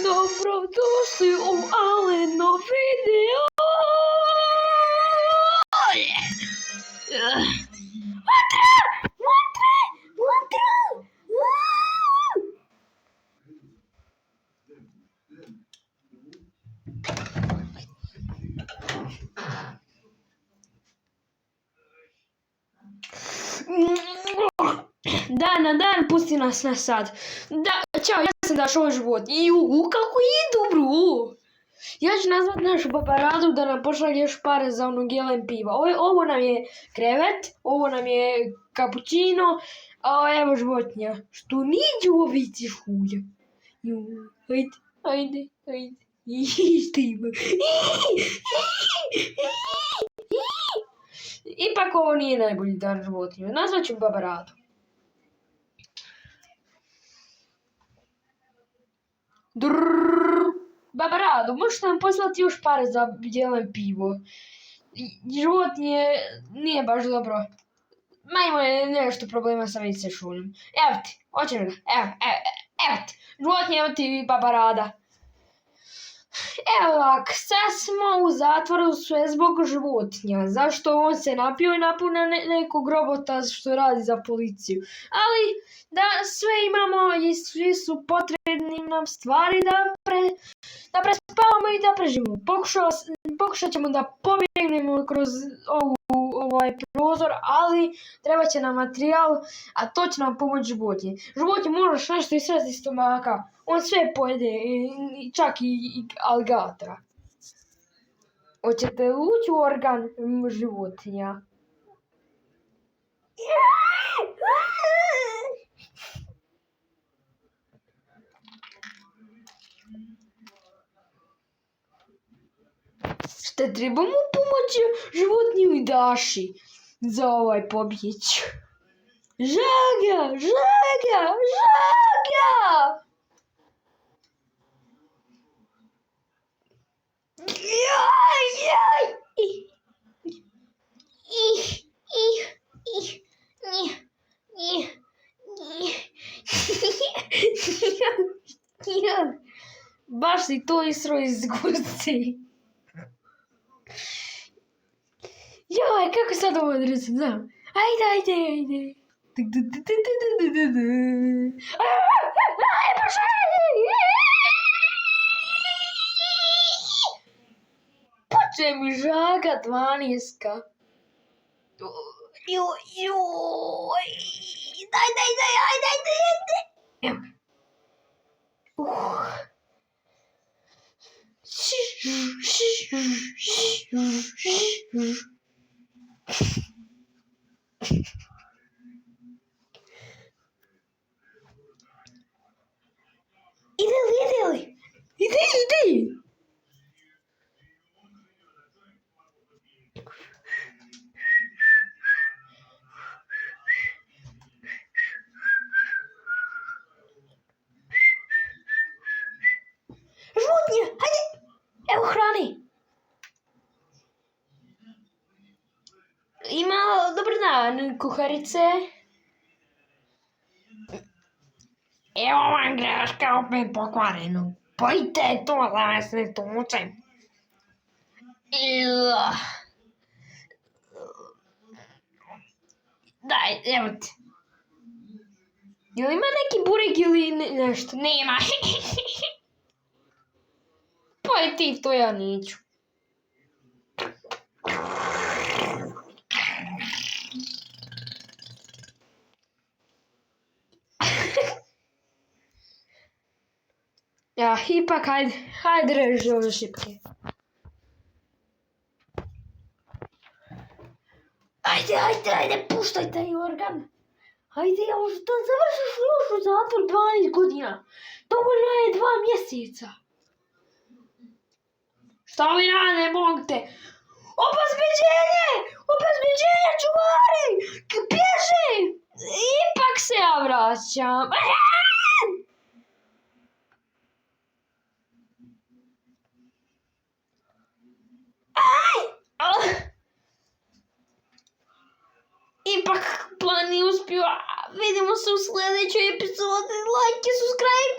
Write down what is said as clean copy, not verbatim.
Dobrodošli u Aleno video. Vatra! Dan, pusti nas na sad. Ćao, ja sam Dašo život. Kako idu, bro? Ja ću nazvat našu paparadu da nam pošalje još pare za onog jelen piva. Ovo nam je krevet, ovo nam je kapućino, a evo životinja. Što niđu ovici šulja. Ajde. Šta ima? Ipak ovo nije najbolji dan životinju. Nazvat ću paparadu. Babarado, možeš nam poslati još pare za jelen pivo? Životinje nije baš dobro. Ima je nešto problema sa vice šuljom. Evo ti, hoćeš ga? Evo ti. Životinje, evo ti babarada. Evo ovak, sad smo u zatvoru sve zbog životinja. Zašto on se napio i napuna nekog robota što radi za policiju. Ali da sve imamo i svi su potrebni nam stvari da prespavamo i da preživimo. Pokušat ćemo da pobjegnemo kroz ovaj prozor, ali treba će nam materijal, a to će nam pomoći životinje. Životinje moraš nešto israti iz stomaka. On sve pojede, čak i aligatora. Hoćete ući u organ životinja? Šta trebamo pomoći životinju i Daši za ovaj pobjeć? Žaga! Baš si to isro iz gusti. Joj, kako sad ovo odreći, znam. Ajde. Poče mi žaga 12. Joj. Ajde. Ide. Životinje, hajde, evo hrani. Ima, dobar dan, kuharice. Evo vam greška opet pokvarenu. Pojte to da vas ne tučem. Daj, evo ti. Jel ima neki burek ili nešto? Nema. Poj ti, to ja neću. Ja, ipak, hajde reži ove šipke. Ajde, puštaj taj organ. Hajde, da završiš još u zatvor 12 godina. Dovoljno je 2 mjeseca. Šta mi rade, Bog te? Obezbeđenje, čuvari! Bježi! Ipak se ja vraćam. Ipak plan nije uspio. Vidimo se u sljedećoj epizodi. Like i subscribe.